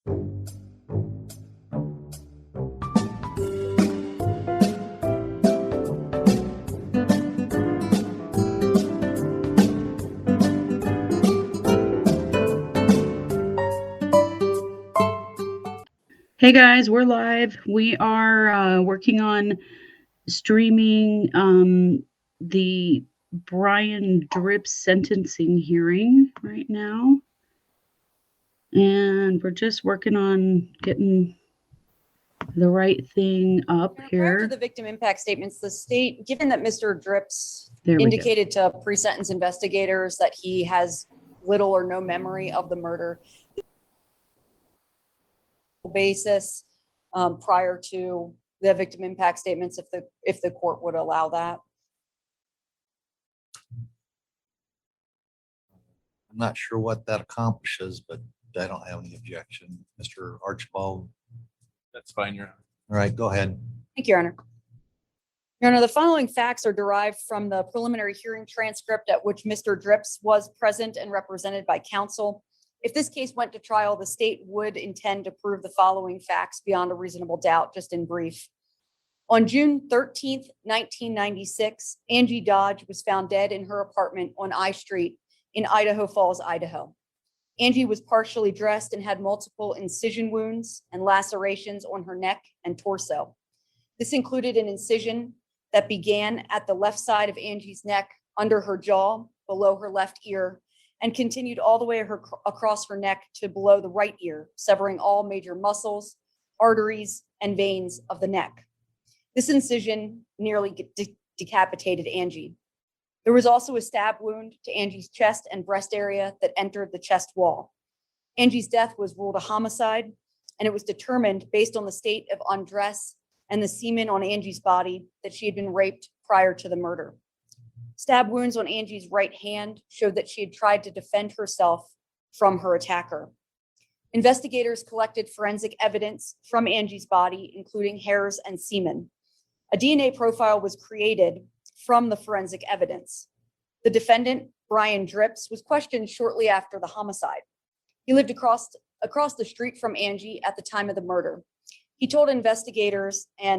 Hey guys, we're live. We are working on streaming the Brian Drip sentencing hearing right now. And we're just working on getting the right thing up here. Prior to the victim impact statements, the state, given that Mr. Drips indicated to pre-sentence investigators that he has little or no memory of the murder basis prior to the victim impact statements, if the court would allow that. I'm not sure what that accomplishes, but I don't have any objection. Mr. Archibald. That's fine, Your Honor. All right, go ahead. Thank you, Your Honor. Your Honor, the following facts are derived from the preliminary hearing transcript at which Mr. Drips was present and represented by counsel. If this case went to trial, the state would intend to prove the following facts beyond a reasonable doubt, just in brief. On June 13th, 1996, Angie Dodge was found dead in her apartment on I Street in Idaho Falls, Idaho. Angie was partially dressed and had multiple incision wounds and lacerations on her neck and torso. This included an incision that began at the left side of Angie's neck, under her jaw, below her left ear, and continued all the way across her neck to below the right ear, severing all major muscles, arteries, and veins of the neck. This incision nearly decapitated Angie. There was also a stab wound to Angie's chest and breast area that entered the chest wall. Angie's death was ruled a homicide, and it was determined based on the state of undress and the semen on Angie's body that she had been raped prior to the murder. Stab wounds on Angie's right hand showed that she had tried to defend herself from her attacker. Investigators collected forensic evidence from Angie's body, including hairs and semen. A DNA profile was created from the forensic evidence. The defendant, Brian Drips, was questioned shortly after the homicide. He lived across the street from Angie at the time of the murder. He told investigators at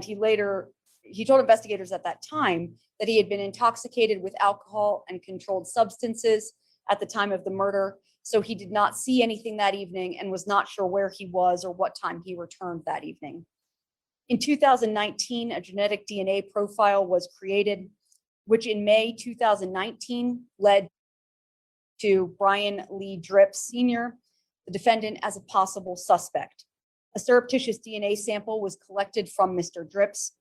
that time that he had been intoxicated with alcohol and controlled substances at the time of the murder, so he did not see anything that evening and was not sure where he was or what time he returned that evening. In 2019, a genetic DNA profile was created, which in May 2019 led to Brian Lee Drips Sr., the defendant, as a possible suspect. A surreptitious DNA sample was collected from Mr. Drips.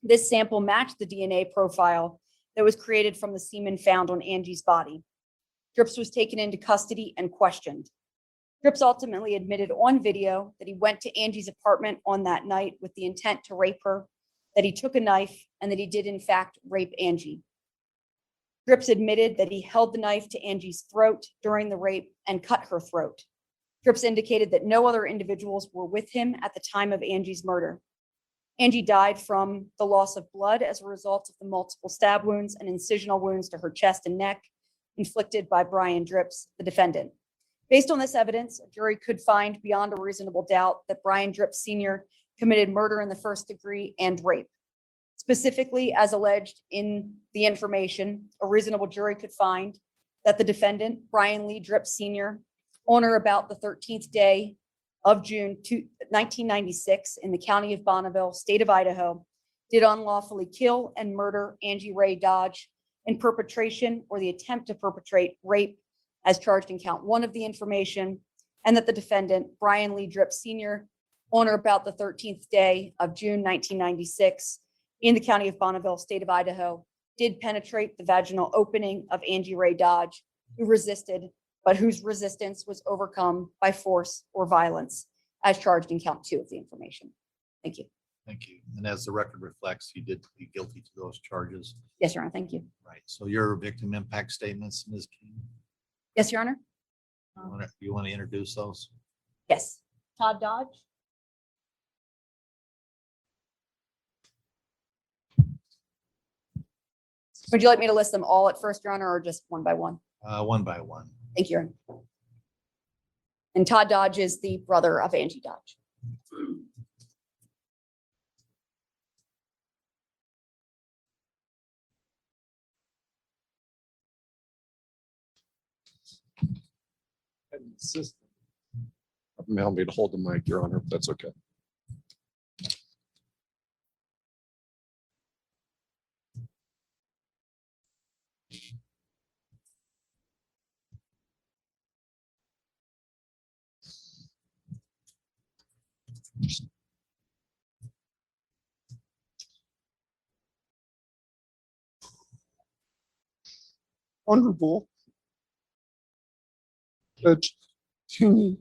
This sample matched the DNA profile that was created from the semen found on Angie's body. Drips was taken into custody and questioned. Drips ultimately admitted on video that he went to Angie's apartment on that night with the intent to rape her, that he took a knife, and that he did in fact rape Angie. Drips admitted that he held the knife to Angie's throat during the rape and cut her throat. Drips indicated that no other individuals were with him at the time of Angie's murder. Angie died from the loss of blood as a result of the multiple stab wounds and incisional wounds to her chest and neck inflicted by Brian Drips, the defendant. Based on this evidence, a jury could find beyond a reasonable doubt that Brian Drips Sr. committed murder in the first degree and rape. Specifically, as alleged in the information, a reasonable jury could find that the defendant, Brian Lee Drips Sr., on or about the 13th day of June 1996 in the county of Bonneville, state of Idaho, did unlawfully kill and murder Angie Ray Dodge in perpetration or the attempt to perpetrate rape as charged in count 1 of the information, and that the defendant, Brian Lee Drips Sr., on or about the 13th day of June 1996 in the county of Bonneville, state of Idaho, did penetrate the vaginal opening of Angie Ray Dodge, who resisted, but whose resistance was overcome by force or violence, as charged in count 2 of the information. Thank you. Thank you. And as the record reflects, you did plead guilty to those charges. Yes, Your Honor. Thank you. Right. So your victim impact statements, Ms. King, Yes, Your Honor. you want to introduce those? Yes. Todd Dodge. Would you like me to list them all at first, Your Honor, or just one by one? One by one. Thank you, Your Honor. And Todd Dodge is the brother of Angie Dodge. Allow me to hold the mic, Your Honor, if that's okay. Honorable Judge Cheney,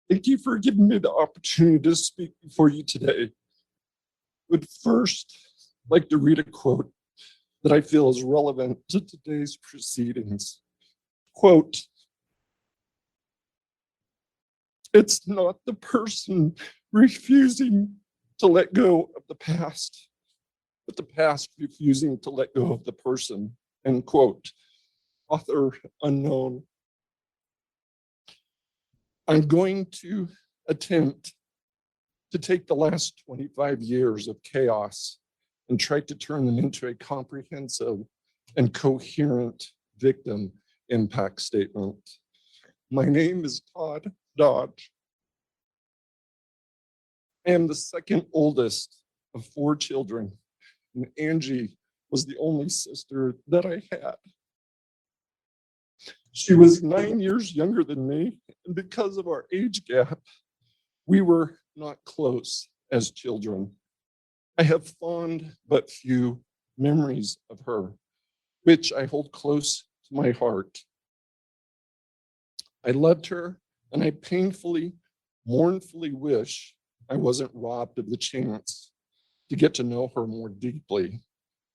thank you for giving me the opportunity to speak before you today. Would first like to read a quote that I feel is relevant to today's proceedings. Quote, "It's not the person refusing to let go of the past, but the past refusing to let go of the person." End quote. Author unknown. I'm going to attempt to take the last 25 years of chaos and try to turn them into a comprehensive and coherent victim impact statement. My name is Todd Dodge. I am the second oldest of 4 children, and Angie was the only sister that I had. She was 9 years younger than me, and because of our age gap, we were not close as children. I have fond but few memories of her, which I hold close to my heart. I loved her, and I painfully, mournfully wish I wasn't robbed of the chance to get to know her more deeply.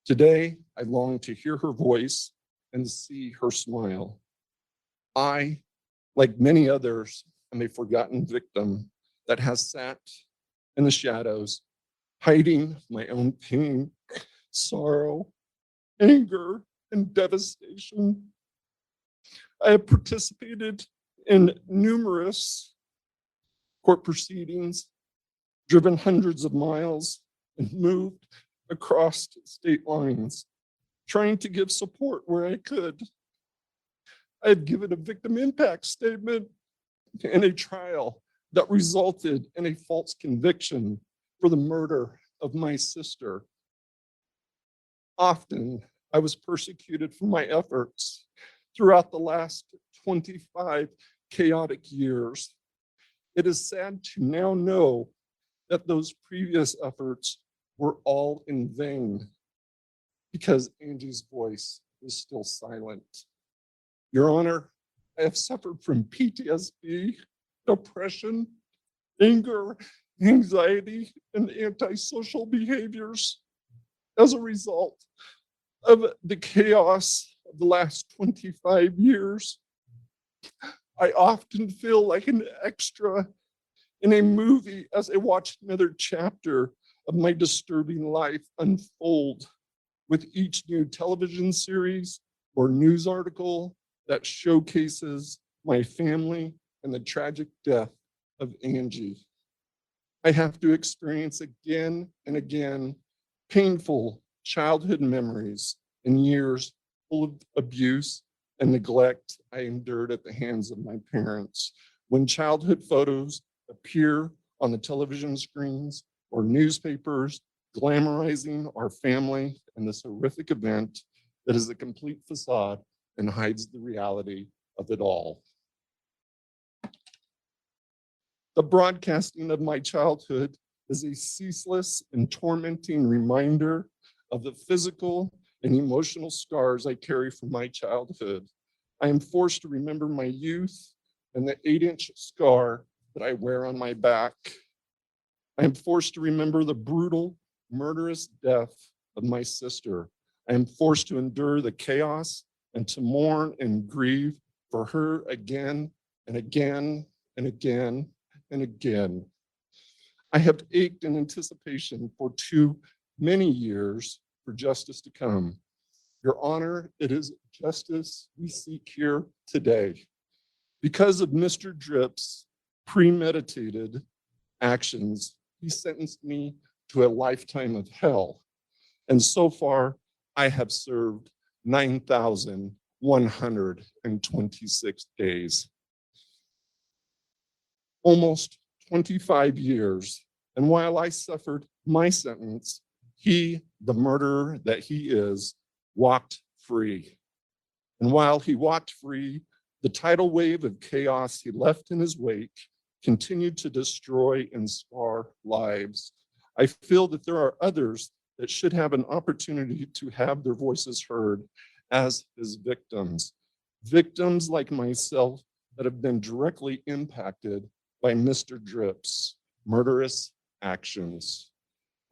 Today, I long to hear her voice and see her smile. I, like many others, am a forgotten victim that has sat in the shadows, hiding my own pain, sorrow, anger, and devastation. I have participated in numerous court proceedings, driven hundreds of miles, and moved across state lines, trying to give support where I could. I have given a victim impact statement in a trial that resulted in a false conviction for the murder of my sister. Often, I was persecuted for my efforts throughout the last 25 chaotic years. It is sad to now know that those previous efforts were all in vain because Angie's voice is still silent. Your Honor, I have suffered from PTSD, depression, anger, anxiety, and antisocial behaviors as a result of the chaos of the last 25 years. I often feel like an extra in a movie as I watch another chapter of my disturbing life unfold with each new television series or news article that showcases my family and the tragic death of Angie. I have to experience again and again painful childhood memories and years full of abuse and neglect I endured at the hands of my parents. When childhood photos appear on the television screens or newspapers glamorizing our family and this horrific event that is a complete facade and hides the reality of it all. The broadcasting of my childhood is a ceaseless and tormenting reminder of the physical and emotional scars I carry from my childhood. I am forced to remember my youth and the 8-inch scar that I wear on my back. I am forced to remember the brutal, murderous death of my sister. I am forced to endure the chaos and to mourn and grieve for her again and again and again and again. I have ached in anticipation for too many years for justice to come. Your Honor, it is justice we seek here today. Because of Mr. Drip's premeditated actions, he sentenced me to a lifetime of hell. And so far, I have served 9,126 days. Almost 25 years. And while I suffered my sentence, he, the murderer that he is, walked free. And while he walked free, the tidal wave of chaos he left in his wake continued to destroy and scar lives. I feel that there are others that should have an opportunity to have their voices heard as his victims. Victims like myself that have been directly impacted by Mr. Drip's murderous actions.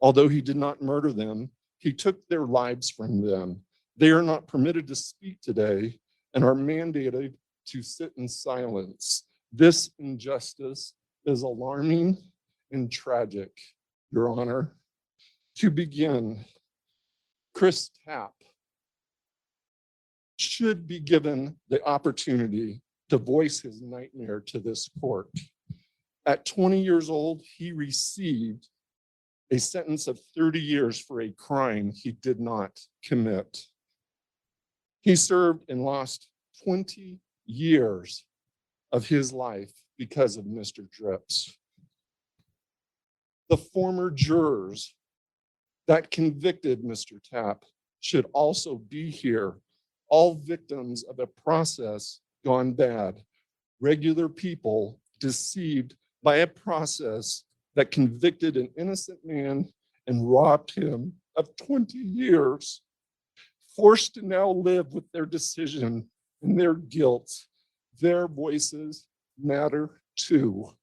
Although he did not murder them, he took their lives from them. They are not permitted to speak today and are mandated to sit in silence. This injustice is alarming and tragic, Your Honor. To begin, Chris Tapp should be given the opportunity to voice his nightmare to this court. At 20 years old, he received a sentence of 30 years for a crime he did not commit. He served and lost 20 years of his life because of Mr. Drip's. The former jurors that convicted Mr. Tapp should also be here, all victims of a process gone bad, regular people deceived by a process that convicted an innocent man and robbed him of 20 years, forced to now live with their decision and their guilt. Their voices matter too.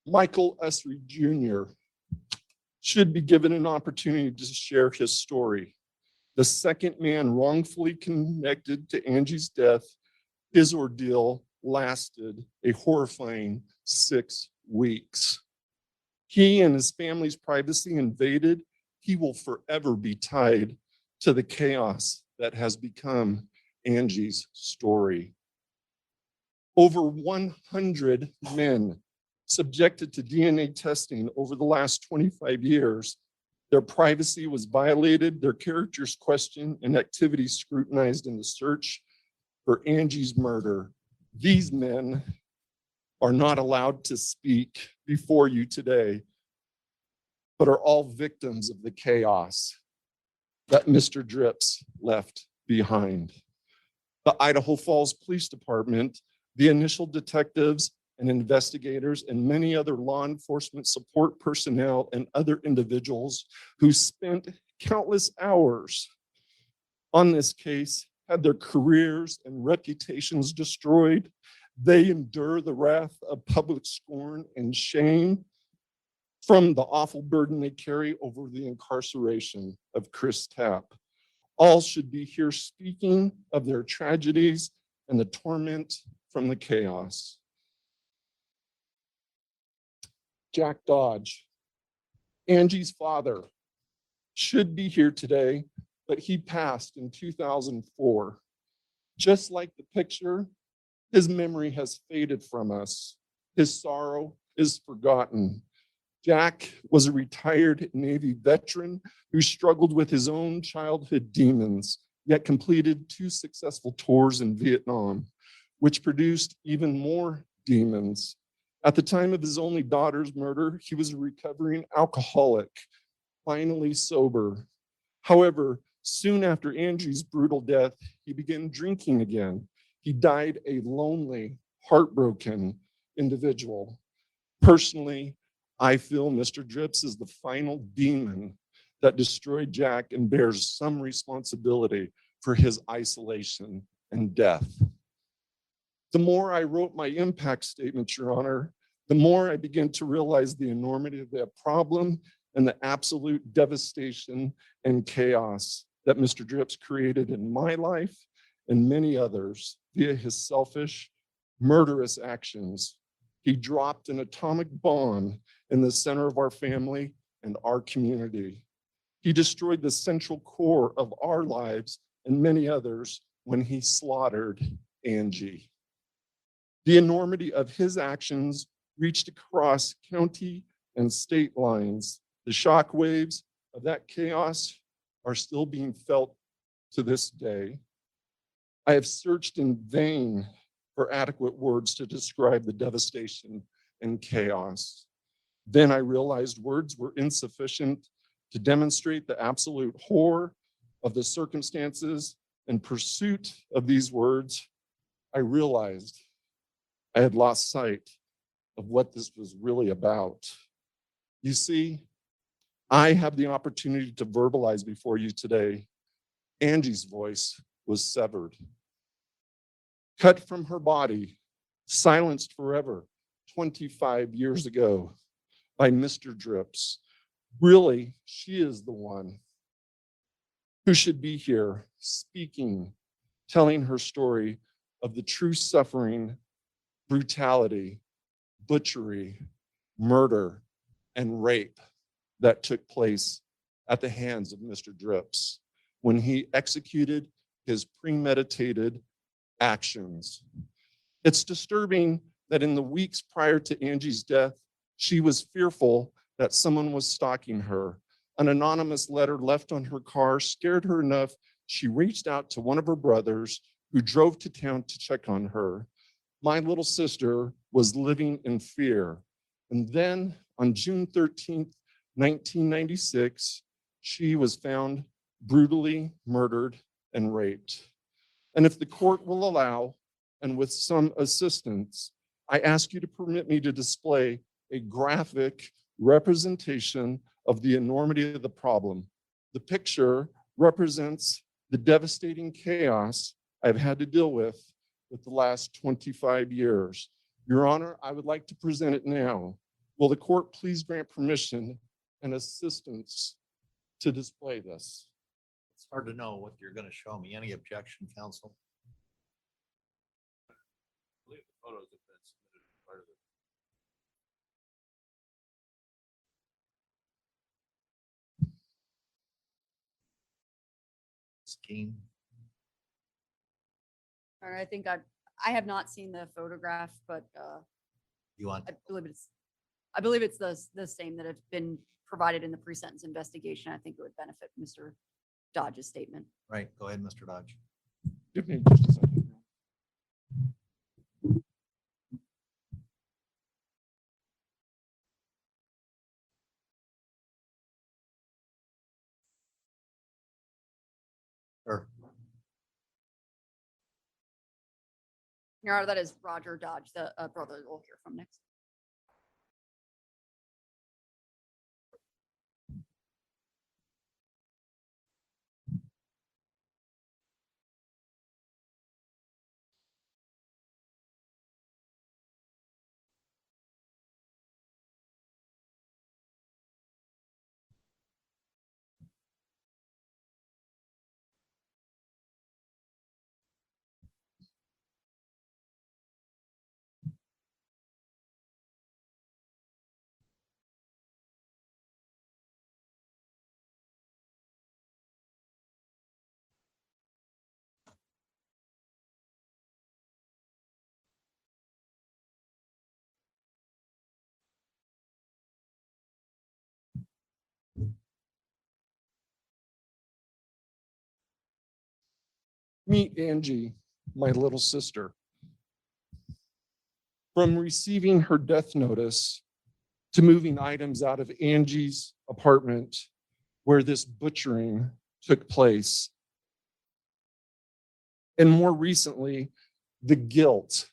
Michael Esri Jr. should be given an opportunity to share his story. The second man wrongfully connected to Angie's death, his ordeal lasted a horrifying 6 weeks. He and his family's privacy invaded. He will forever be tied to the chaos that has become Angie's story. Over 100 men subjected to DNA testing over the last 25 years. Their privacy was violated, their characters questioned, and activities scrutinized in the search for Angie's murder. These men are not allowed to speak before you today, but are all victims of the chaos that Mr. Drip's left behind. The Idaho Falls Police Department, the initial detectives and investigators, and many other law enforcement support personnel and other individuals who spent countless hours on this case had their careers and reputations destroyed. They endure the wrath of public scorn and shame from the awful burden they carry over the incarceration of Chris Tapp. All should be here speaking of their tragedies and the torment from the chaos. Jack Dodge, Angie's father, should be here today, but he passed in 2004. Just like the picture, his memory has faded from us. His sorrow is forgotten. Jack was a retired Navy veteran who struggled with his own childhood demons, yet completed 2 successful tours in Vietnam, which produced even more demons. At the time of his only daughter's murder, he was a recovering alcoholic, finally sober. However, soon after Angie's brutal death, he began drinking again. He died a lonely, heartbroken individual. Personally, I feel Mr. Drip's is the final demon that destroyed Jack and bears some responsibility for his isolation and death. The more I wrote my impact statement, Your Honor, the more I began to realize the enormity of that problem and the absolute devastation and chaos that Mr. Drip's created in my life and many others via his selfish, murderous actions. He dropped an atomic bomb in the center of our family and our community. He destroyed the central core of our lives and many others when he slaughtered Angie. The enormity of his actions reached across county and state lines. The shockwaves of that chaos are still being felt to this day. I have searched in vain for adequate words to describe the devastation and chaos. Then I realized words were insufficient to demonstrate the absolute horror of the circumstances. In pursuit of these words, I realized I had lost sight of what this was really about. You see, I have the opportunity to verbalize before you today. Angie's voice was severed, cut from her body, silenced forever 25 years ago by Mr. Drips. Really, she is the one who should be here speaking, telling her story of the true suffering, brutality, butchery, murder, and rape that took place at the hands of Mr. Drips when he executed his premeditated actions. It's disturbing that in the weeks prior to Angie's death, she was fearful that someone was stalking her. An anonymous letter left on her car scared her enough. She reached out to one of her brothers who drove to town to check on her. My little sister was living in fear. And then on June 13th, 1996, she was found brutally murdered and raped. And if the court will allow, and with some assistance, I ask you to permit me to display a graphic representation of the enormity of the problem. The picture represents the devastating chaos I've had to deal with the last 25 years. Your Honor, I would like to present it now. Will the court please grant permission and assistance to display this? It's hard to know what you're going to show me. Any objection, counsel? I believe the photos have been submitted as part of it. Scheme. All right, I have not seen the photograph, but You want, I believe it's the same that have been provided in the pre-sentence investigation. I think it would benefit Mr. Dodge's statement. right, go ahead, Mr. Dodge. Give me just a second. Or Your Honor, that is Roger Dodge, the brother we'll hear from next. Meet Angie, my little sister. From receiving her death notice to moving items out of Angie's apartment where this butchering took place. And more recently, the guilt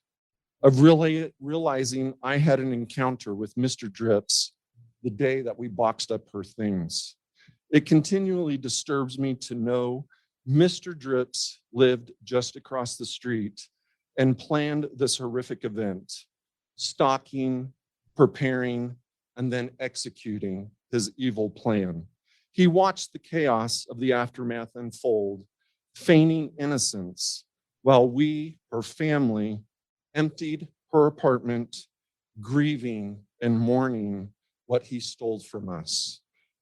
of really realizing I had an encounter with Mr. Drips the day that we boxed up her things. It continually disturbs me to know Mr. Drips lived just across the street and planned this horrific event, stalking, preparing, and then executing his evil plan. He watched the chaos of the aftermath unfold, feigning innocence, while we, her family, emptied her apartment, grieving and mourning what he stole from us.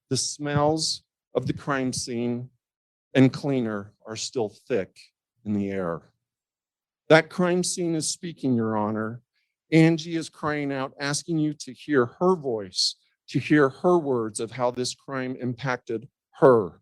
The smells of the crime scene and cleaner are still thick in the air. That crime scene is speaking, Your Honor. Angie is crying out, asking you to hear her voice, to hear her words of how this crime impacted her.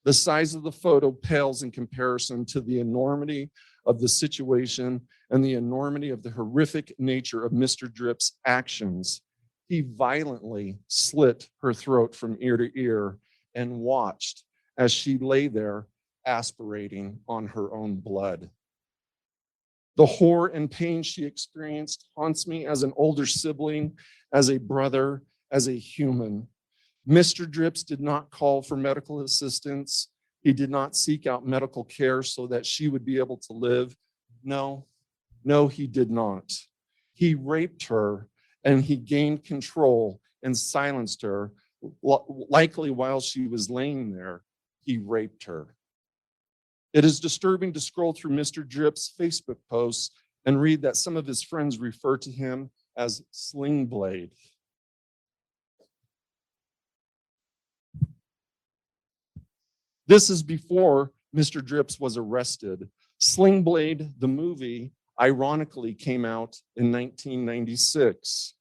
The size of the photo pales in comparison to the enormity of the situation and the enormity of the horrific nature of Mr. Dripp's actions. He violently slit her throat from ear to ear and watched as she lay there aspirating on her own blood. The horror and pain she experienced haunts me as an older sibling, as a brother, as a human. Mr. Drips did not call for medical assistance. He did not seek out medical care so that she would be able to live. No, he did not. He raped her and he gained control and silenced her, likely while she was laying there. He raped her. It is disturbing to scroll through Mr. Dripp's Facebook posts and read that some of his friends refer to him as Sling Blade. This is before Mr. Drips was arrested. Sling Blade, the movie, ironically came out in 1996.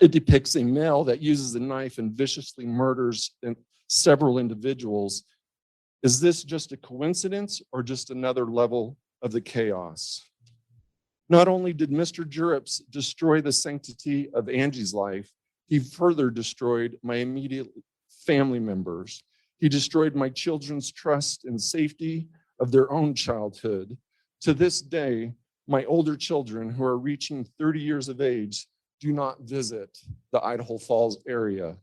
It depicts a male that uses a knife and viciously murders several individuals. Is this just a coincidence or just another level of the chaos? Not only did Mr. Drips destroy the sanctity of Angie's life, he further destroyed my immediate family members. He destroyed my children's trust and safety of their own childhood. To this day, my older children who are reaching 30 years of age do not visit the Idaho Falls area.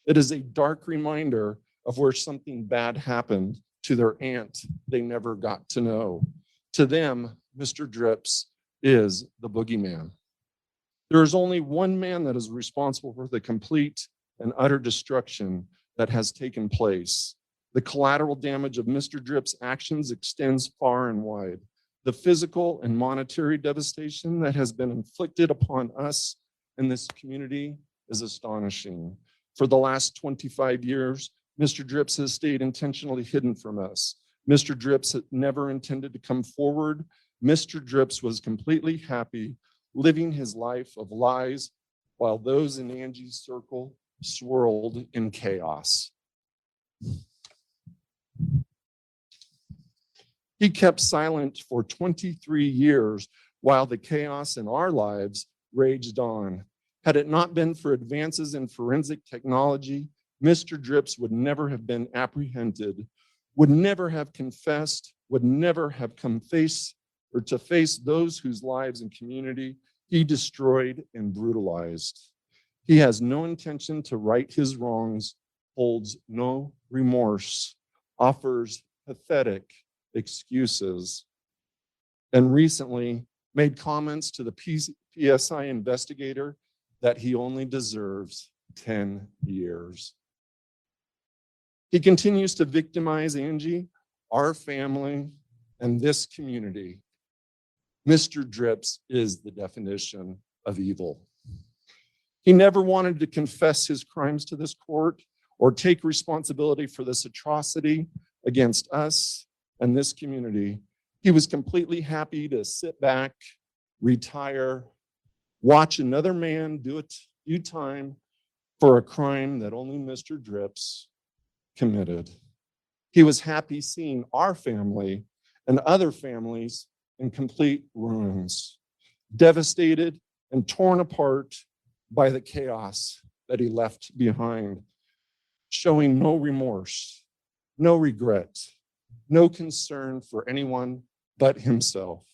It is a dark reminder of where something bad happened to their aunt they never got to know. To them, Mr. Drips is the boogeyman. There is only one man that is responsible for the complete and utter destruction that has taken place. The collateral damage of Mr. Dripp's actions extends far and wide. The physical and monetary devastation that has been inflicted upon us in this community is astonishing. For the last 25 years, Mr. Drips has stayed intentionally hidden from us. Mr. Drips had never intended to come forward. Mr. Drips was completely happy living his life of lies while those in Angie's circle swirled in chaos. He kept silent for 23 years while the chaos in our lives raged on. Had it not been for advances in forensic technology, Mr. Drips would never have been apprehended, would never have confessed, would never have come face those whose lives and community he destroyed and brutalized. He has no intention to right his wrongs, holds no remorse, offers pathetic excuses, and recently made comments to the PSI investigator that he only deserves 10 years. He continues to victimize Angie, our family, and this community. Mr. Drips is the definition of evil. He never wanted to confess his crimes to this court or take responsibility for this atrocity against us and this community. He was completely happy to sit back, retire, watch another man do time for a crime that only Mr. Drips committed. He was happy seeing our family and other families in complete ruins, devastated and torn apart by the chaos that he left behind, showing no remorse, no regret, no concern for anyone but himself.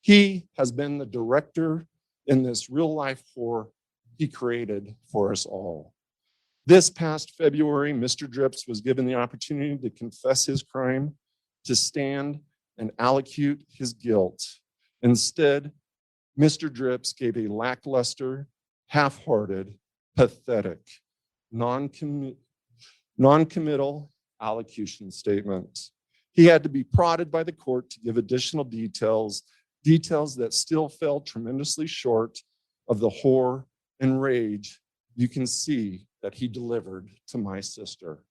He has been the director in this real-life horror he created for us all. This past February, Mr. Drips was given the opportunity to confess his crime, to stand and allocute his guilt. Instead, Mr. Drips gave a lackluster, half-hearted, pathetic, non-committal allocution statement. He had to be prodded by the court to give additional details that still fell tremendously short of the horror and rage you can see that he delivered to my sister.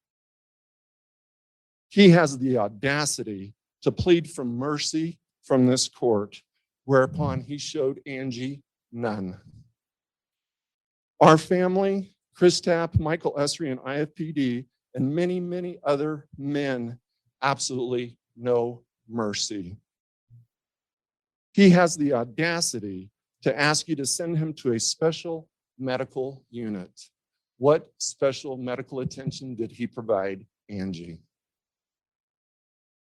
He has the audacity to plead for mercy from this court, whereupon he showed Angie none. Our family, Chris Tapp, Michael Esri, and IFPD, and many, many other men, absolutely no mercy. He has the audacity to ask you to send him to a special medical unit. What special medical attention did he provide Angie?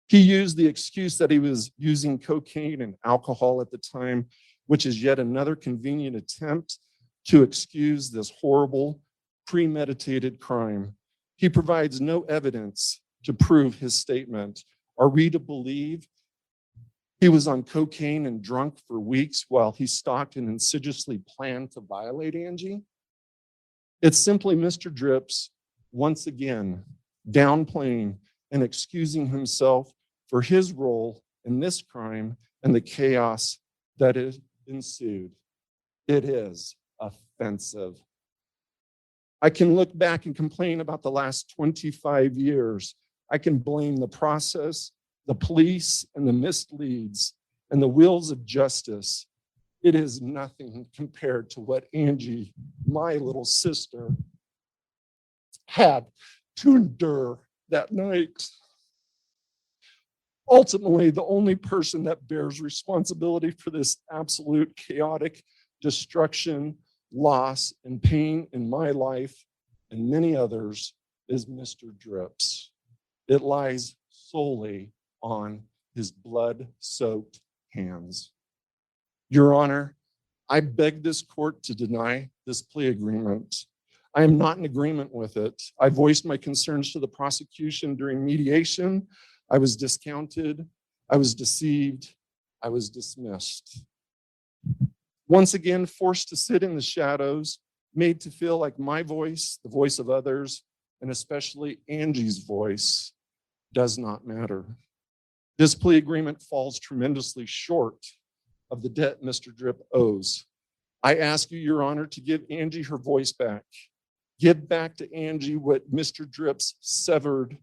He used the excuse that he was using cocaine and alcohol at the time, which is yet another convenient attempt to excuse this horrible, premeditated crime. He provides no evidence to prove his statement. Are we to believe he was on cocaine and drunk for weeks while he stalked and insidiously planned to violate Angie? It's simply Mr. Drips, once again, downplaying and excusing himself for his role in this crime and the chaos that ensued. It is offensive. I can look back and complain about the last 25 years. I can blame the process, the police, and the misleads, and the wheels of justice. It is nothing compared to what Angie, my little sister, had to endure that night. Ultimately, the only person that bears responsibility for this absolute chaotic destruction, loss, and pain in my life and many others is Mr. Drips. It lies solely on his blood-soaked hands. Your Honor, I beg this court to deny this plea agreement. I am not in agreement with it. I voiced my concerns to the prosecution during mediation. I was discounted. I was deceived. I was dismissed. Once again, forced to sit in the shadows, made to feel like my voice, the voice of others, and especially Angie's voice, does not matter. This plea agreement falls tremendously short of the debt Mr. Drip owes. I ask you, Your Honor, to give Angie her voice back. Give back to Angie what Mr. Drips severed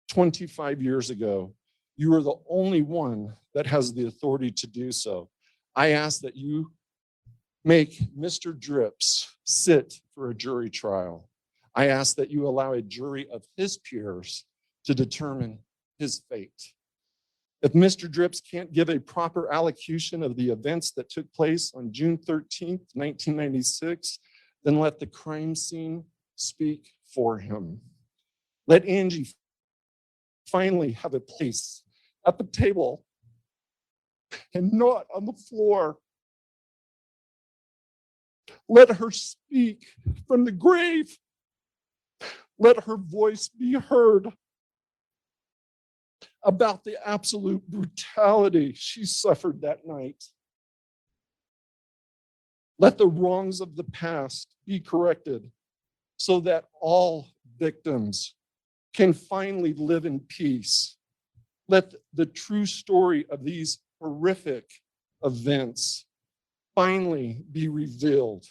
25 years ago. You are the only one that has the authority to do so. I ask that you make Mr. Drips sit for a jury trial. I ask that you allow a jury of his peers to determine his fate. If Mr. Drips can't give a proper allocution of the events that took place on June 13th, 1996, then let the crime scene speak for him. Let Angie finally have a place at the table and not on the floor. Let her speak from the grave. Let her voice be heard about the absolute brutality she suffered that night. Let the wrongs of the past be corrected so that all victims can finally live in peace. Let the true story of these horrific events finally be revealed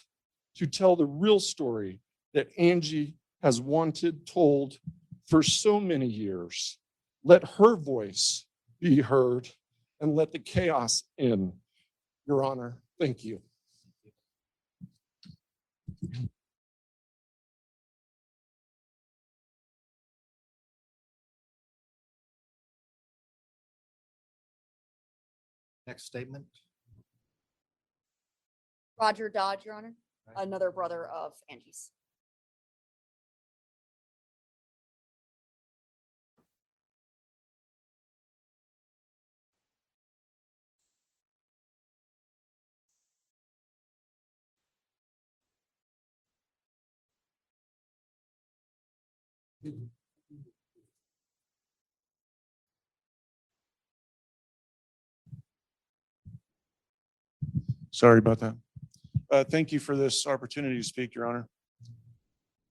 to tell the real story that Angie has wanted told for so many years. Let her voice be heard and let the chaos end. Your Honor, thank you. Next statement. Roger Dodge, Your Honor, Right. another brother of Angie's. Sorry about that. Thank you for this opportunity to speak, Your Honor.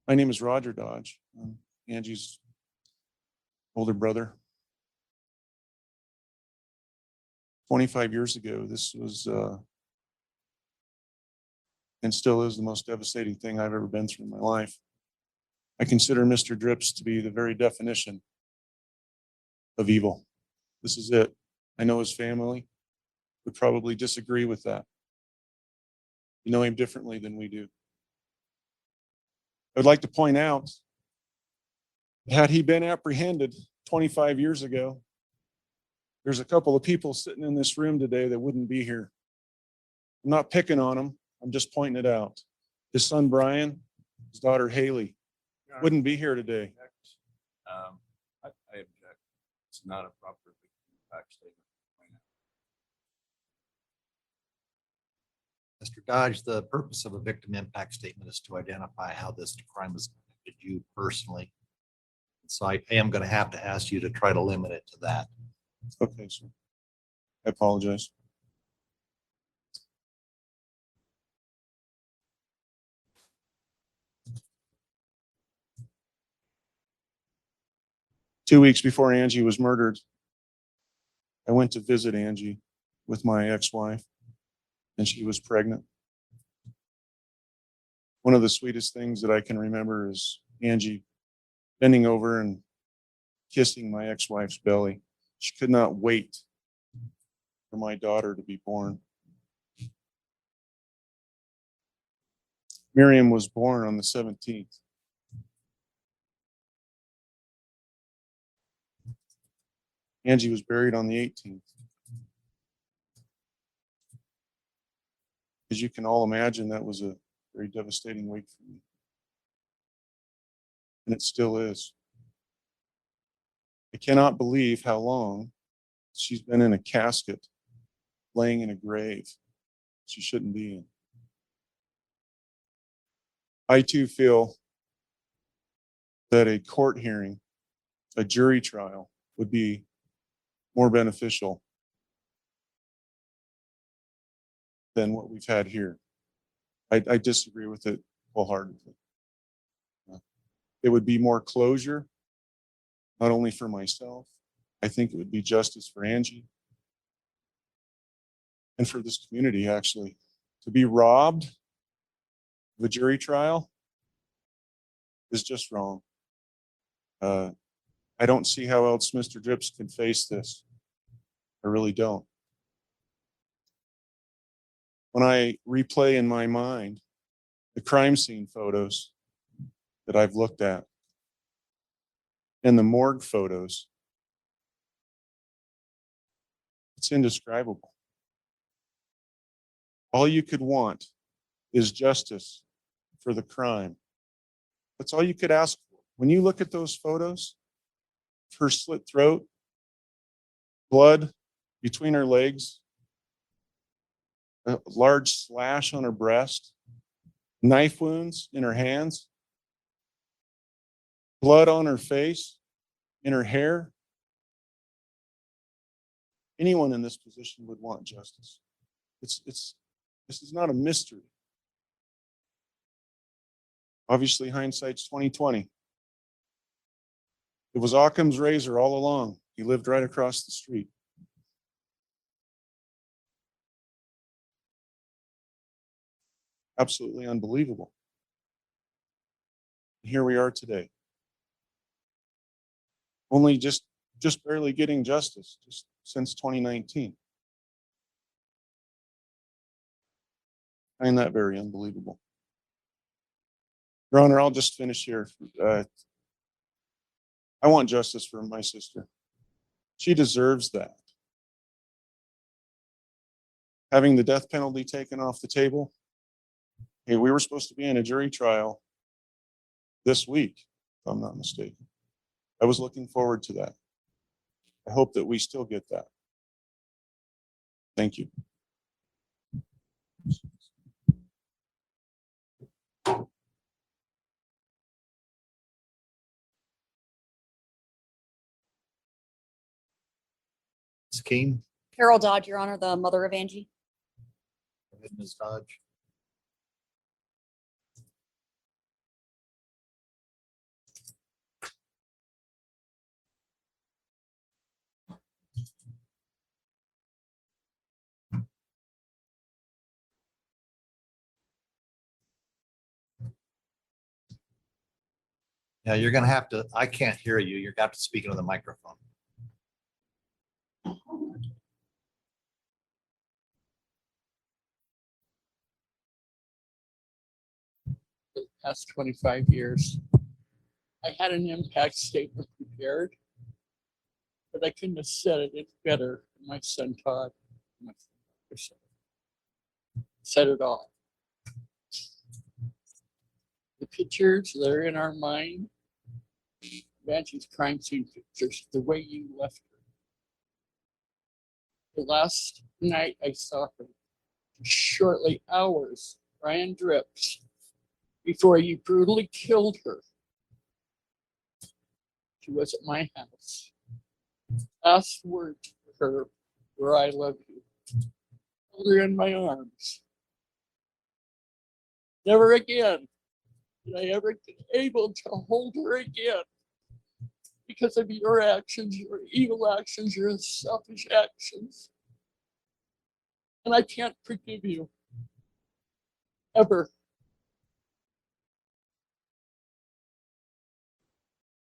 My name is Roger Dodge. I'm Angie's older brother. 25 years ago, this was and still is the most devastating thing I've ever been through in my life. I consider Mr. Drips to be the very definition of evil. This is it. I know his family would probably disagree with that. You know him differently than we do. I would like to point out, had he been apprehended 25 years ago, there's a couple of people sitting in this room today that wouldn't be here. I'm not picking on them. I'm just pointing it out. His son, Brian, his daughter, Haley, wouldn't be here today. I object. It's not a proper fact statement. Mr. Dodge, the purpose of a victim impact statement is to identify how this crime has affected you personally. So I am going to have to ask you to try to limit it to that. Okay, sir. I apologize. Two weeks before Angie was murdered, I went to visit Angie with my ex-wife, and she was pregnant. One of the sweetest things that I can remember is Angie bending over and kissing my ex-wife's belly. She could not wait for my daughter to be born. Miriam was born on the 17th. Angie was buried on the 18th. As you can all imagine, that was a very devastating week for me. And it still is. I cannot believe how long she's been in a casket, laying in a grave she shouldn't be in. I too feel that a court hearing, a jury trial, would be more beneficial than what we've had here. I disagree with it wholeheartedly. It would be more closure, not only for myself. I think it would be justice for Angie and for this community, actually. To be robbed of a jury trial is just wrong. I don't see how else Mr. Drips can face this. I really don't. When I replay in my mind the crime scene photos that I've looked at and the morgue photos, it's indescribable. All you could want is justice for the crime. That's all you could ask for. When you look at those photos, her slit throat, blood between her legs, a large slash on her breast, knife wounds in her hands, blood on her face, in her hair. Anyone in this position would want justice. This is not a mystery. Obviously, hindsight's 2020. It was Occam's razor all along. He lived right across the street. Absolutely unbelievable. Here we are today. Only just barely getting justice just since 2019. I find that very unbelievable. Your Honor, I'll just finish here. I want justice for my sister. She deserves that. Having the death penalty taken off the table. Hey, we were supposed to be in a jury trial this week, if I'm not mistaken. I was looking forward to that. I hope that we still get that. Thank you. Ms. Keen, Carol Dodge, Your Honor, the mother of Angie. go ahead, Ms. Dodge. Now you're going to have to, I can't hear you. You're going to have to speak into the microphone. past 25 years. I had an impact statement prepared, but I couldn't have said it any better than my son Todd. My son said it all. The pictures that are in our mind, Angie's crime scene pictures, the way you left her. The last night I saw her, shortly hours, Brian Drips, before you brutally killed her. She was at my house. Last word to her were, "I love you." Held her in my arms. Never again did I ever get able to hold her again because of your actions, your evil actions, your selfish actions. And I can't forgive you. Ever.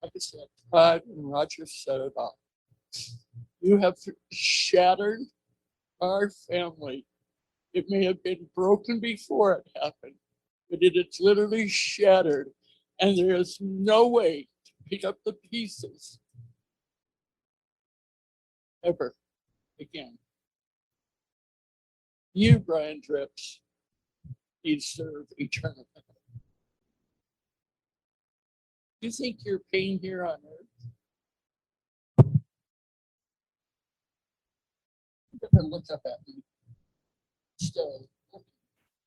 Like I said, Todd and Roger said it all. You have shattered our family. It may have been broken before it happened, but it is literally shattered. And there is no way to pick up the pieces ever again. You, Brian Drips, need to serve eternal. You think your pain here on earth? You better look up at me. Still looking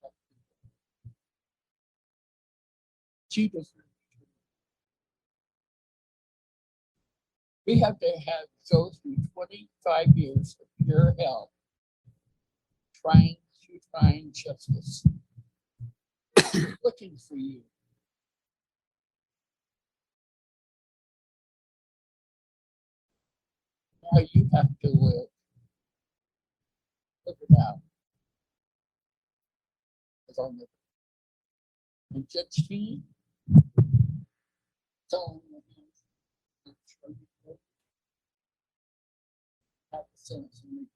up. She doesn't. We have to go through 25 years of pure hell trying to find justice. Looking for you. Now you have to live. Look it out. As I'll never. And Judge T, it's all in your hands. Have the sense of me.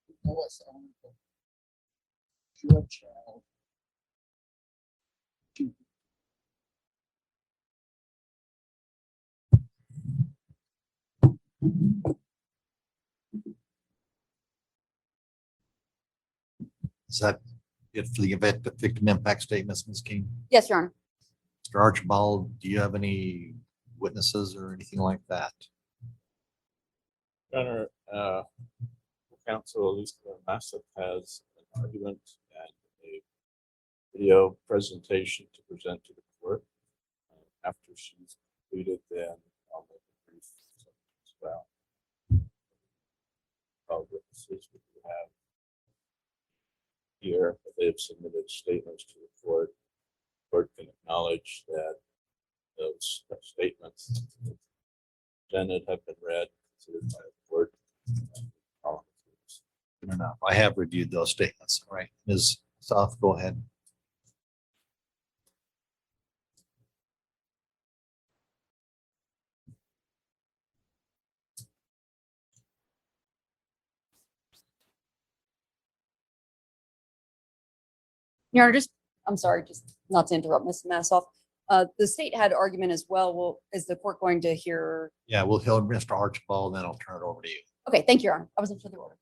You know what's honorable. You're a child. Is that it for the victim impact statements, Ms. King? Yes, Your Honor. Mr. Archibald, do you have any witnesses or anything like that? Your Honor, counsel Elizabeth Massett has an argument and a video presentation to present to the court. After she's completed, then I'll make a brief summary as well. All witnesses we have here, they have submitted statements to the court. The court can acknowledge that those statements presented have been read, considered by the court. Good enough. I have reviewed those statements. All right, Ms. South, go ahead. Your Honor, I'm sorry, just not to interrupt Ms. Massoff. The state had argument as well. Well, is the court going to hear? Yeah, we'll hear Mr. Archibald, then I'll turn it over to you. Okay, thank you, Your Honor. I wasn't sure the order.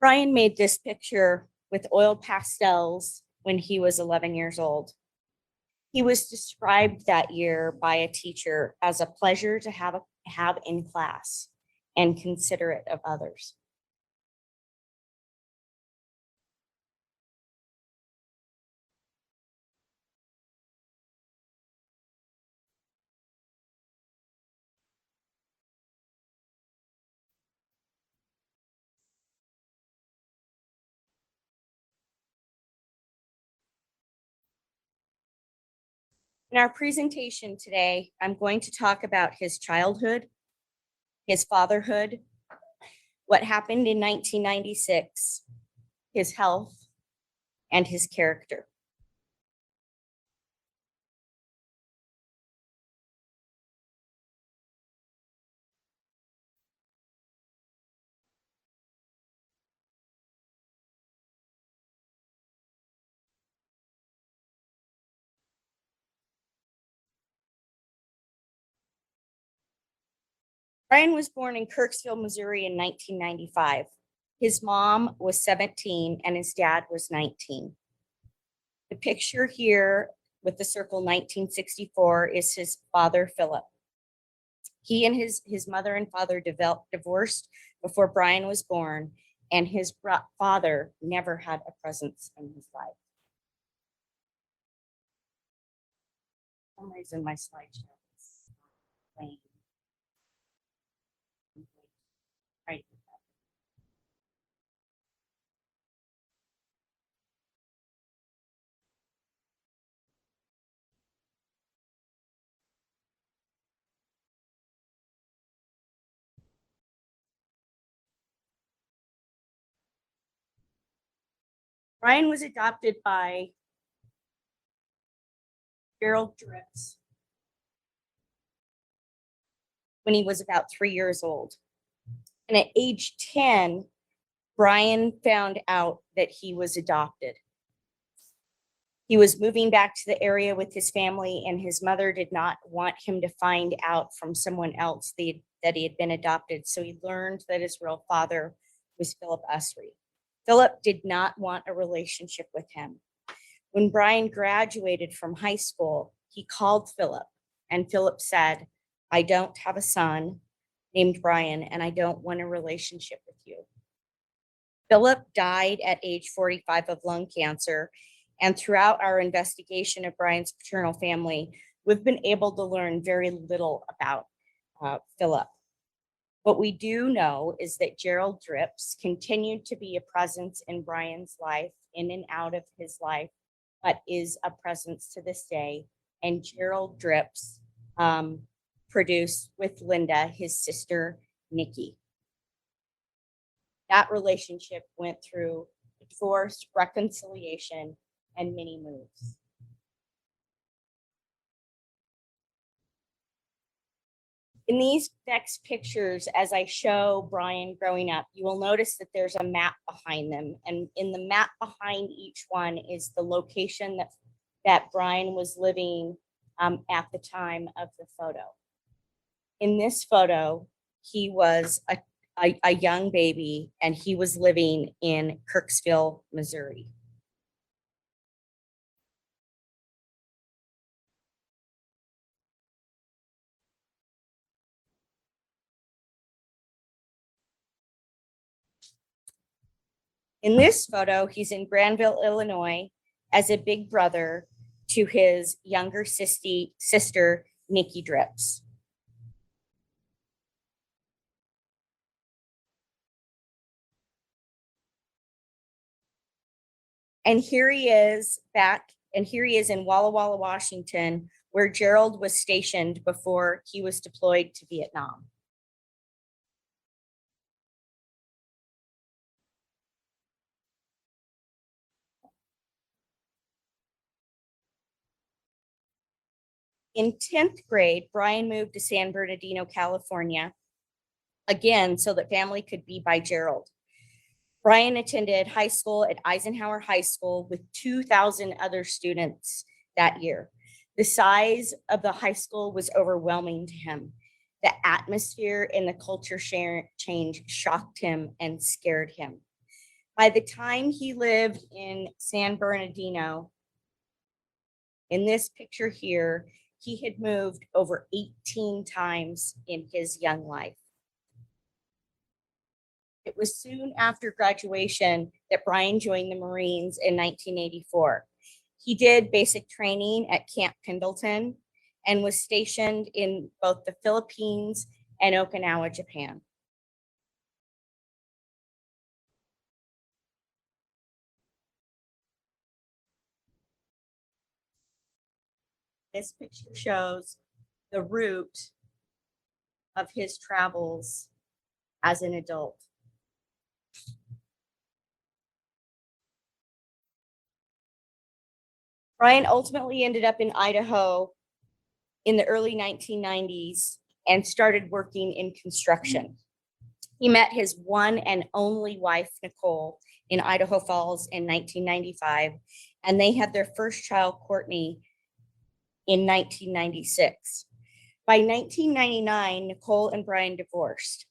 Brian made this picture with oil pastels when he was 11 years old. He was described that year by a teacher as a pleasure to have in class and considerate of others. In our presentation today, I'm going to talk about his childhood, his fatherhood, what happened in 1996, his health, and his character. Brian was born in Kirksville, Missouri in 1995. His mom was 17 and his dad was 19. The picture here with the circle 1964 is his father, Philip. He and his mother and father divorced before Brian was born, and his father never had a presence in his life. For some reason, my slideshow is playing. Right. Brian was adopted by Gerald Drips when he was about 3 years old. And at age 10, Brian found out that he was adopted. He was moving back to the area with his family, and his mother did not want him to find out from someone else that he had been adopted. So he learned that his real father was Philip Usry. Philip did not want a relationship with him. When Brian graduated from high school, he called Philip, and Philip said, "I don't have a son named Brian, and I don't want a relationship with you." Philip died at age 45 of lung cancer, and throughout our investigation of Brian's paternal family, we've been able to learn very little about Philip. What we do know is that Gerald Drips continued to be a presence in Brian's life, in and out of his life, but is a presence to this day. And Gerald Drips produced with Linda, his sister, Nikki. That relationship went through divorce, reconciliation, and many moves. In these next pictures, as I show Brian growing up, you will notice that there's a map behind them. And in the map behind each one is the location that Brian was living at the time of the photo. In this photo, he was a young baby, and he was living in Kirksville, Missouri. In this photo, he's in Granville, Illinois, as a big brother to his younger sister, Nikki Drips. And here he is in Walla Walla, Washington, where Gerald was stationed before he was deployed to Vietnam. In 10th grade, Brian moved to San Bernardino, California, again, so that family could be by Gerald. Brian attended high school at Eisenhower High School with 2,000 other students that year. The size of the high school was overwhelming to him. The atmosphere and the culture change shocked him and scared him. By the time he lived in San Bernardino, in this picture here, he had moved over 18 times in his young life. It was soon after graduation that Brian joined the Marines in 1984. He did basic training at Camp Pendleton and was stationed in both the Philippines and Okinawa, Japan. This picture shows the route of his travels as an adult. Brian ultimately ended up in Idaho in the early 1990s and started working in construction. He met his one and only wife, Nicole, in Idaho Falls in 1995, and they had their first child, Courtney, in 1996. By 1999, Nicole and Brian divorced.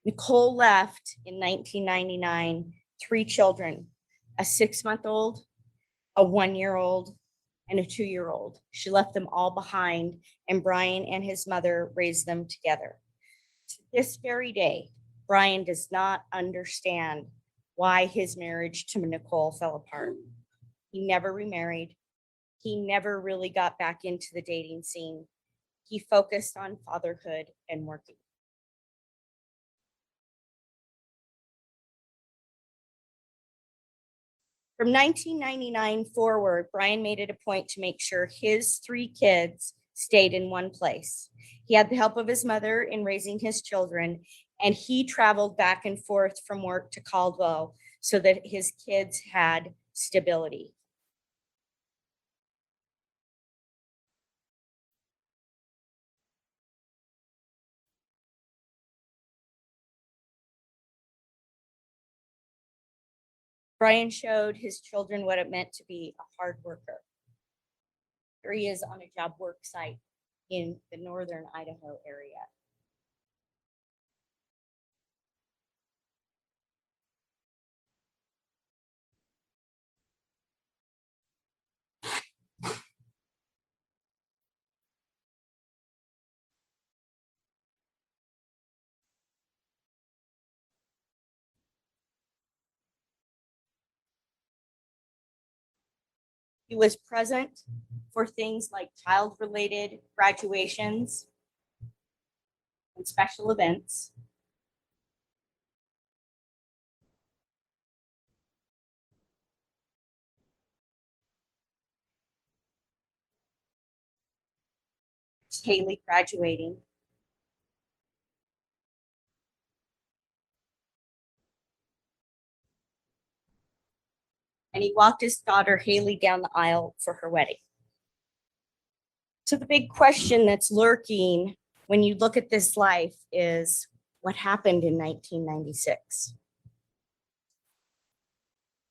Nicole left in 1999 3 children, a 6-month-old, a 1-year-old, and a 2-year-old. She left them all behind, and Brian and his mother raised them together. To this very day, Brian does not understand why his marriage to Nicole fell apart. He never remarried. He never really got back into the dating scene. He focused on fatherhood and working. From 1999 forward, Brian made it a point to make sure his 3 kids stayed in one place. He had the help of his mother in raising his children, and he traveled back and forth from work to Caldwell so that his kids had stability. Brian showed his children what it meant to be a hard worker. Here he is on a job work site in the northern Idaho area. He was present for things like child-related graduations and special events. Haley graduating. And he walked his daughter Haley down the aisle for her wedding. So the big question that's lurking when you look at this life is, what happened in 1996?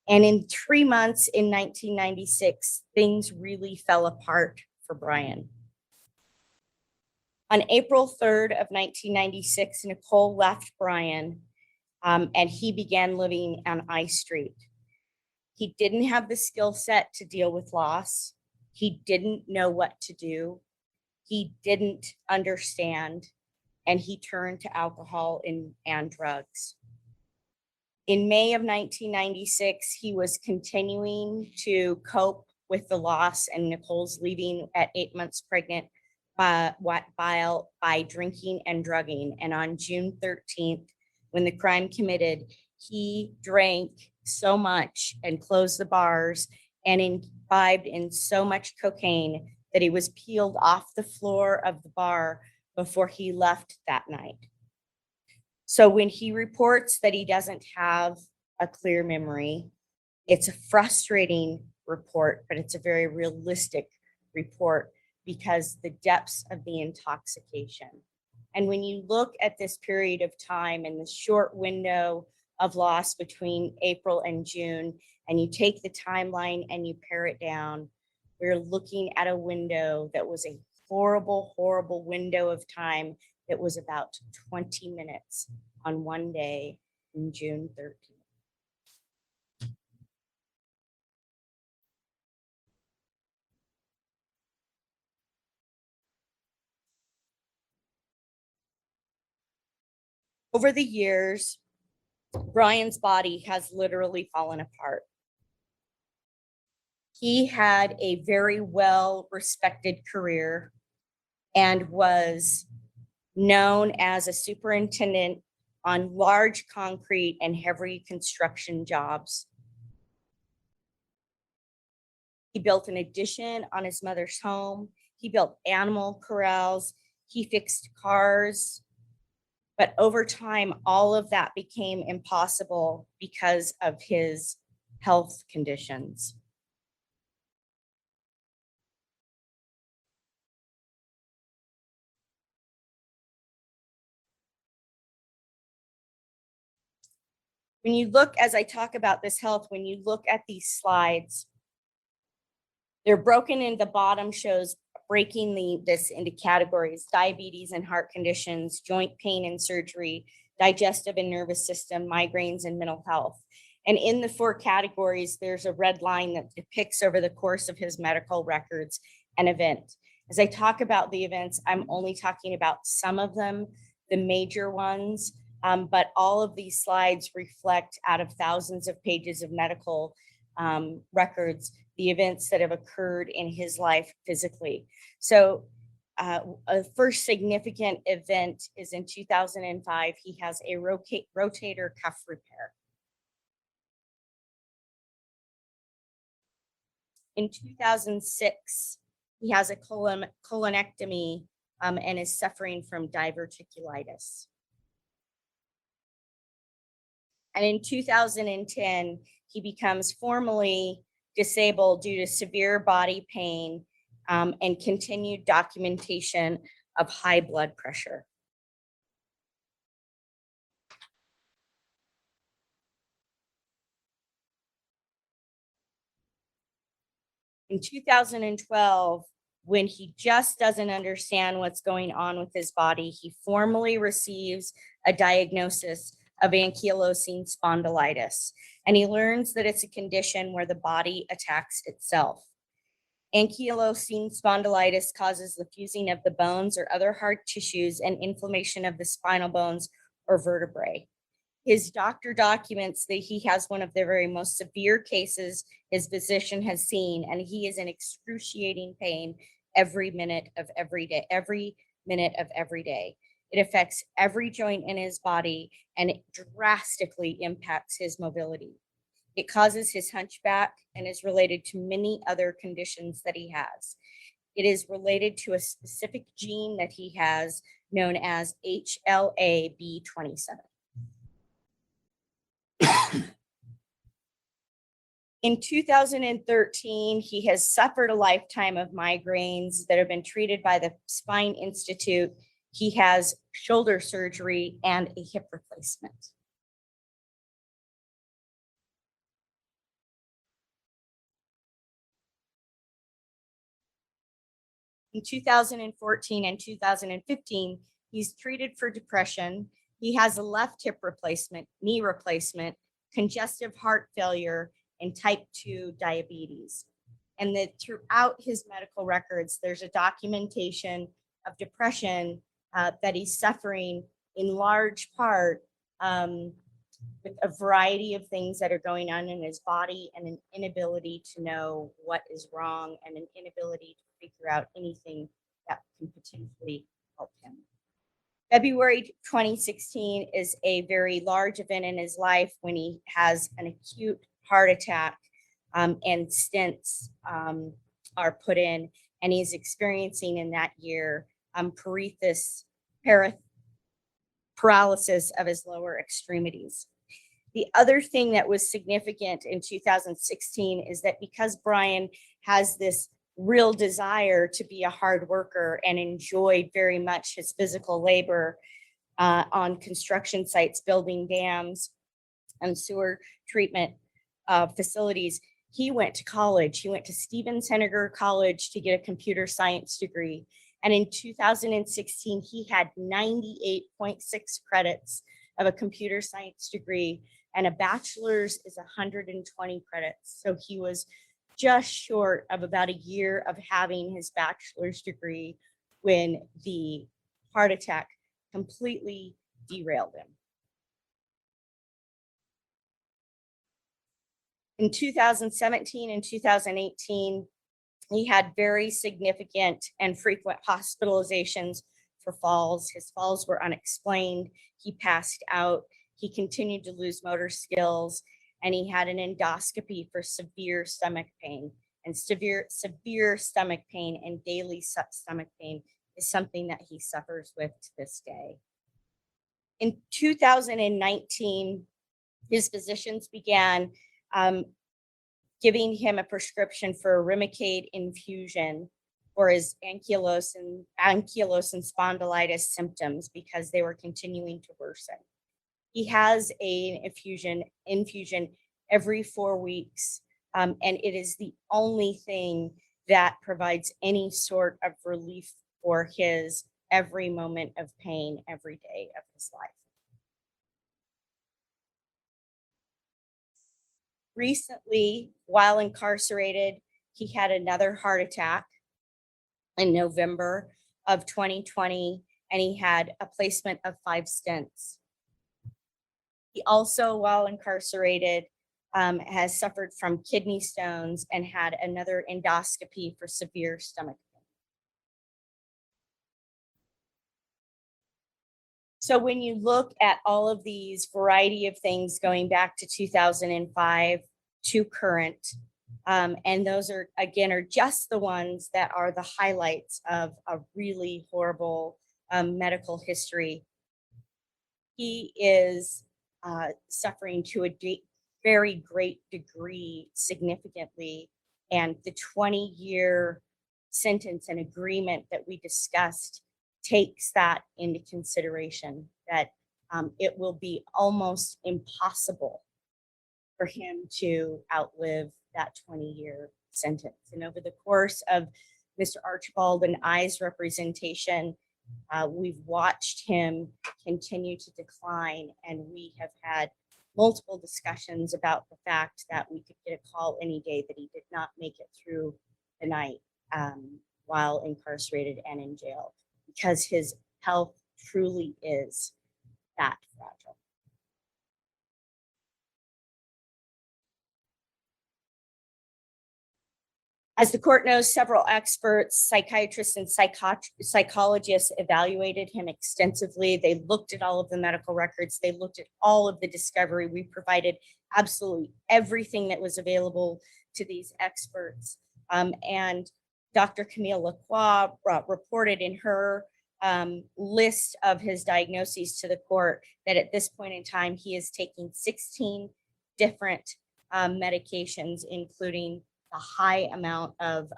And in 3 months in 1996, things really fell apart for Brian. On April 3rd of 1996, Nicole left Brian and he began living on I Street. He didn't have the skill set to deal with loss. He didn't know what to do. He didn't understand, and he turned to alcohol and drugs. In May of 1996, he was continuing to cope with the loss and Nicole's leaving at 8 months pregnant by drinking and drugging. And on June 13th, when the crime committed, he drank so much and closed the bars and imbibed in so much cocaine that he was peeled off the floor of the bar before he left that night. So when he reports that he doesn't have a clear memory, it's a frustrating report, but it's a very realistic report because the depths of the intoxication. And when you look at this period of time and the short window of loss between April and June, and you take the timeline and you pare it down, we're looking at a window that was a horrible, horrible window of time that was about 20 minutes on one day in June 13th. Over the years, Brian's body has literally fallen apart. He had a very well-respected career and was known as a superintendent on large concrete and heavy construction jobs. He built an addition on his mother's home. He built animal corrals. He fixed cars. But over time, all of that became impossible because of his health conditions. When you look, as I talk about this health, when you look at these slides, they're broken in the bottom shows breaking this into categories: diabetes and heart conditions, joint pain and surgery, digestive and nervous system, migraines, and mental health. And in the 4 categories, there's a red line that depicts over the course of his medical records an event. As I talk about the events, I'm only talking about some of them, the major ones, but all of these slides reflect, out of thousands of pages of medical records, the events that have occurred in his life physically. So a first significant event is in 2005. He has a rotator cuff repair. In 2006, he has a colonectomy and is suffering from diverticulitis. And in 2010, he becomes formally disabled due to severe body pain and continued documentation of high blood pressure. In 2012, when he just doesn't understand what's going on with his body, he formally receives a diagnosis of ankylosing spondylitis. And he learns that it's a condition where the body attacks itself. Ankylosing spondylitis causes the fusing of the bones or other hard tissues and inflammation of the spinal bones or vertebrae. His doctor documents that he has one of the very most severe cases his physician has seen, and he is in excruciating pain every minute of every day. It affects every joint in his body, and it drastically impacts his mobility. It causes his hunchback and is related to many other conditions that he has. It is related to a specific gene that he has known as HLA-B27. In 2013, he has suffered a lifetime of migraines that have been treated by the Spine Institute. He has shoulder surgery and a hip replacement. In 2014 and 2015, he's treated for depression. He has a left hip replacement, knee replacement, congestive heart failure, and type 2 diabetes. And that throughout his medical records, there's a documentation of depression that he's suffering in large part with a variety of things that are going on in his body, and an inability to know what is wrong, and an inability to figure out anything that can potentially help him. February 2016 is a very large event in his life when he has an acute heart attack and stents are put in, and he's experiencing in that year paralysis of his lower extremities. The other thing that was significant in 2016 is that because Brian has this real desire to be a hard worker and enjoyed very much his physical labor on construction sites, building dams and sewer treatment facilities, he went to college. He went to Stevens Henniger College to get a computer science degree. And in 2016, he had 98.6 credits of a computer science degree, and a bachelor's is 120 credits. So he was just short of about a year of having his bachelor's degree when the heart attack completely derailed him. In 2017 and 2018, he had very significant and frequent hospitalizations for falls. His falls were unexplained. He passed out. He continued to lose motor skills, and he had an endoscopy for severe stomach pain. And severe stomach pain and daily stomach pain is something that he suffers with to this day. In 2019, his physicians began giving him a prescription for a Remicade infusion for his ankylosing spondylitis symptoms because they were continuing to worsen. He has an infusion every 4 weeks, and it is the only thing that provides any sort of relief for his every moment of pain every day of his life. Recently, while incarcerated, he had another heart attack in November of 2020, and he had a placement of 5 stents. He also, while incarcerated, has suffered from kidney stones and had another endoscopy for severe stomach pain. So when you look at all of these variety of things going back to 2005 to current, and those are just the ones that are the highlights of a really horrible medical history. He is suffering to a very great degree significantly, and the 20-year sentence and agreement that we discussed takes that into consideration, that it will be almost impossible for him to outlive that 20-year sentence. And over the course of Mr. Archibald and I's representation, we've watched him continue to decline, and we have had multiple discussions about the fact that we could get a call any day that he did not make it through the night while incarcerated and in jail, because his health truly is that fragile. As the court knows, several experts, psychiatrists and psychologists evaluated him extensively. They looked at all of the medical records. They looked at all of the discovery. We provided absolutely everything that was available to these experts. And Dr. Camille Lacroix reported in her list of his diagnoses to the court that at this point in time, he is taking 16 different medications, including a high amount of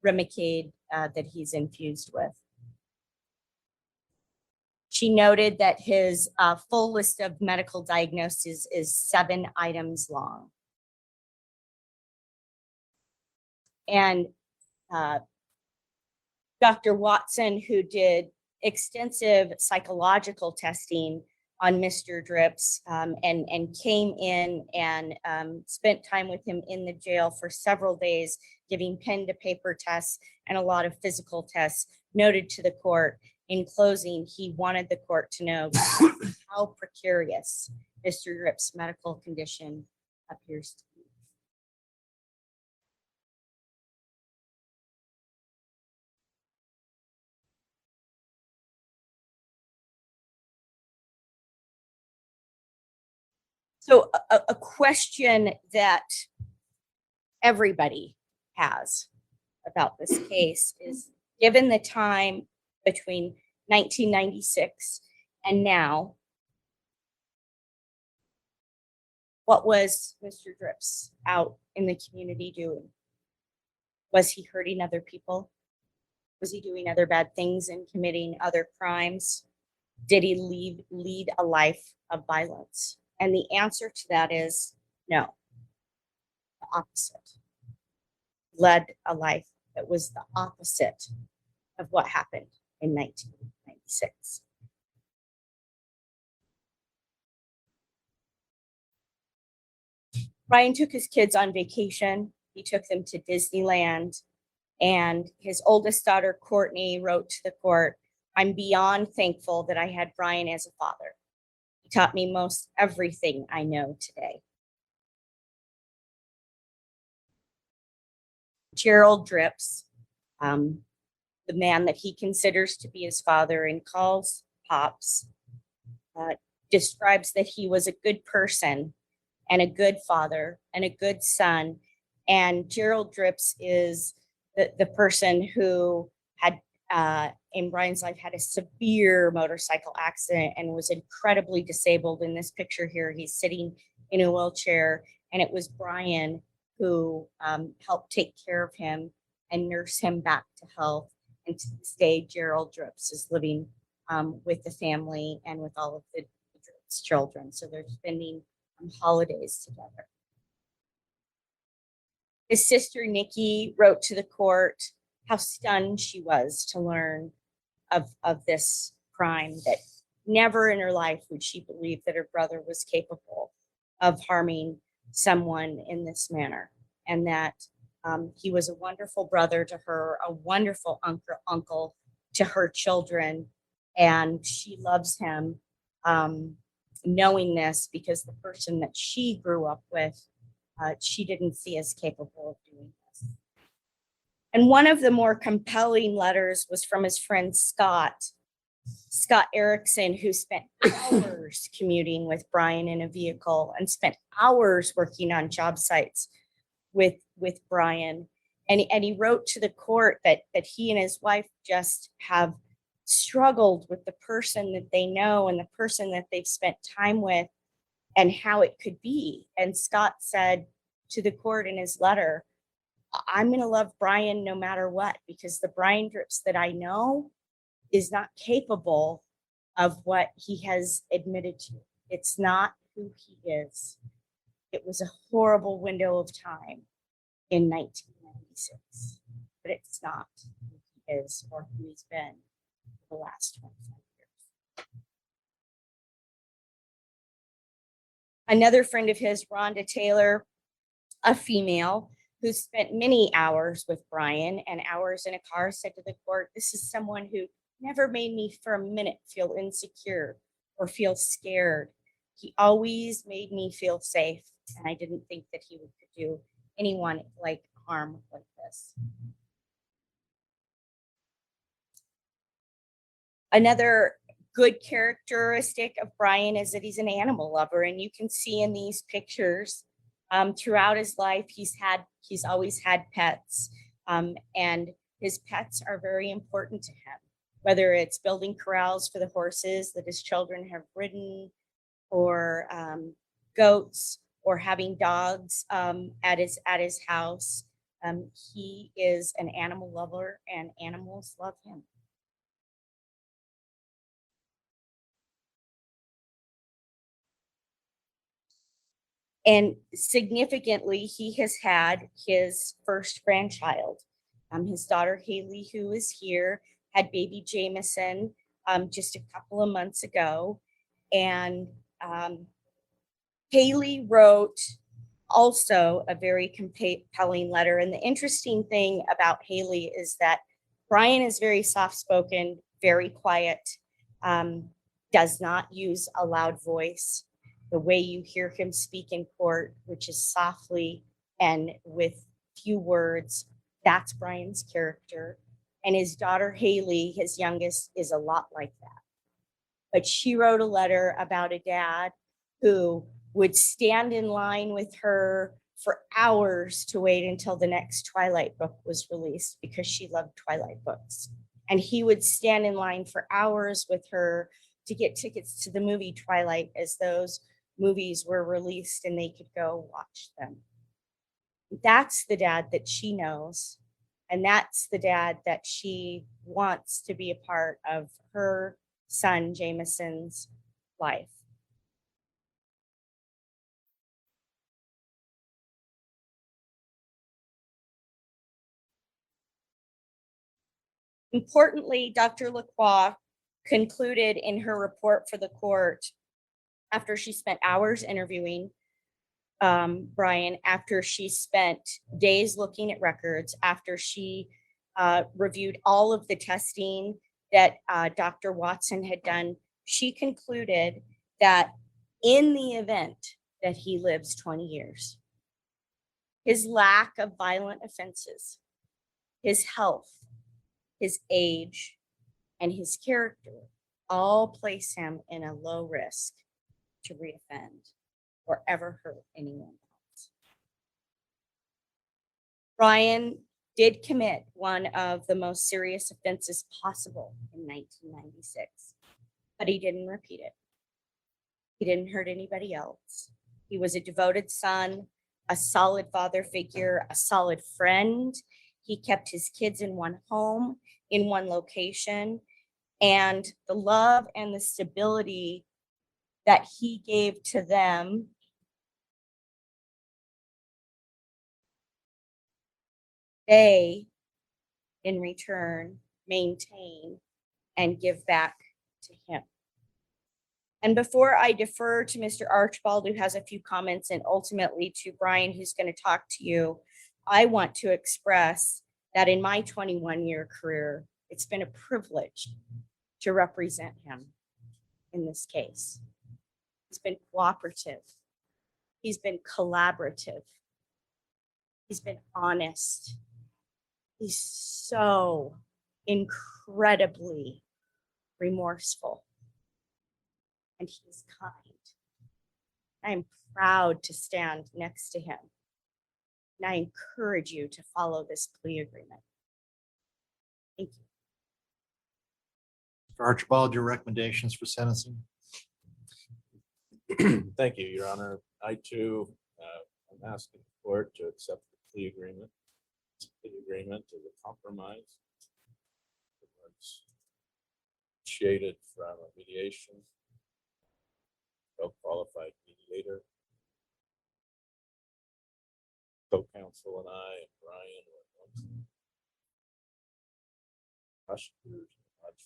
Remicade that he's infused with. She noted that his full list of medical diagnoses is 7 items long. And Dr. Watson, who did extensive psychological testing on Mr. Drips and came in and spent time with him in the jail for several days, giving pen to paper tests and a lot of physical tests, noted to the court in closing, he wanted the court to know how precarious Mr. Drips' medical condition appears to be. So a question that everybody has about this case is, given the time between 1996 and now, what was Mr. Drips out in the community doing? Was he hurting other people? Was he doing other bad things and committing other crimes? Did he lead a life of violence? And the answer to that is no, the opposite. Led a life that was the opposite of what happened in 1996. Ryan took his kids on vacation. He took them to Disneyland, and his oldest daughter, Courtney, wrote to the court I'm beyond thankful that I had Brian as a father. He taught me most everything I know today. Gerald Drips, the man that he considers to be his father and calls Pops, describes that he was a good person and a good father and a good son. And Gerald Drips is the person who had, in Brian's life, had a severe motorcycle accident and was incredibly disabled. In this picture here, he's sitting in a wheelchair, and it was Brian who helped take care of him and nurse him back to health. And to this day, Gerald Drips is living with the family and with all of the Drips children. So they're spending holidays together. His sister Nikki wrote to the court how stunned she was to learn of this crime, that never in her life would she believe that her brother was capable of harming someone in this manner, and that he was a wonderful brother to her, a wonderful uncle to her children, and she loves him, knowing this, because the person that she grew up with, she didn't see as capable of doing this. And one of the more compelling letters was from his friend Scott Erickson, who spent hours commuting with Brian in a vehicle and spent hours working on job sites with Brian. And he wrote to the court that he and his wife just have struggled with the person that they know and the person that they've spent time with and how it could be. And Scott said to the court in his letter, I'm going to love Brian no matter what, because the Brian Drips that I know is not capable of what he has admitted to. It's not who he is. It was a horrible window of time in 1996, but it's not who he is or who he's been for the last 25 years. Another friend of his, Rhonda Taylor, a female who spent many hours with Brian and hours in a car, said to the court, this is someone who never made me for a minute feel insecure or feel scared. He always made me feel safe, and I didn't think that he would do anyone like harm like this. Another good characteristic of Brian is that he's an animal lover, and you can see in these pictures throughout his life, he's always had pets, and his pets are very important to him, whether it's building corrals for the horses that his children have ridden, or goats, or having dogs at his house. He is an animal lover, and animals love him. And significantly, he has had his first grandchild. His daughter, Haley, who is here, had baby Jameson just a couple of months ago. And Haley wrote also a very compelling letter. And the interesting thing about Haley is that Brian is very soft-spoken, very quiet, does not use a loud voice. The way you hear him speak in court, which is softly and with few words, that's Brian's character. And his daughter, Haley, his youngest, is a lot like that. But she wrote a letter about a dad who would stand in line with her for hours to wait until the next Twilight book was released, because she loved Twilight books. And he would stand in line for hours with her to get tickets to the movie Twilight as those movies were released and they could go watch them. That's the dad that she knows. And that's the dad that she wants to be a part of her son, Jameson's life. Importantly, Dr. Lacroix concluded in her report for the court, after she spent hours interviewing Brian, after she spent days looking at records, after she reviewed all of the testing that Dr. Watson had done, she concluded that in the event that he lives 20 years, his lack of violent offenses, his health, his age, and his character all place him in a low risk to reoffend or ever hurt anyone else. Brian did commit one of the most serious offenses possible in 1996, but he didn't repeat it. He didn't hurt anybody else. He was a devoted son, a solid father figure, a solid friend. He kept his kids in one home, in one location, and the love and the stability that he gave to them they in return maintain and give back to him. And before I defer to Mr. Archibald, who has a few comments, and ultimately to Brian, who's going to talk to you, I want to express that in my 21-year career, it's been a privilege to represent him in this case. He's been cooperative. He's been collaborative. He's been honest. He's so incredibly remorseful. And he's kind. I am proud to stand next to him. And I encourage you to follow this plea agreement. Thank you. Mr. Archibald, your recommendations for sentencing? Thank you, Your Honor. I too, am asking the court to accept the plea agreement. This plea agreement is a compromise. It was initiated from a mediation, well-qualified mediator. Co-counsel and I and Brian were prosecutors and much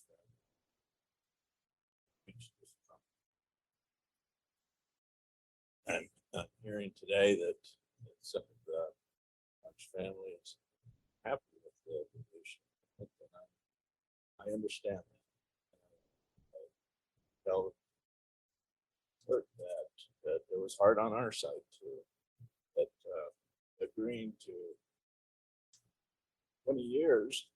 I'm hearing today that some of the Hodge family is happy with the mediation. I understand that. I felt hurt that it was hard on our side too, that agreeing to 20 years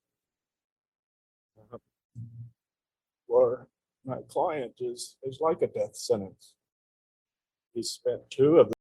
for my client is like a death sentence. He spent 2 of the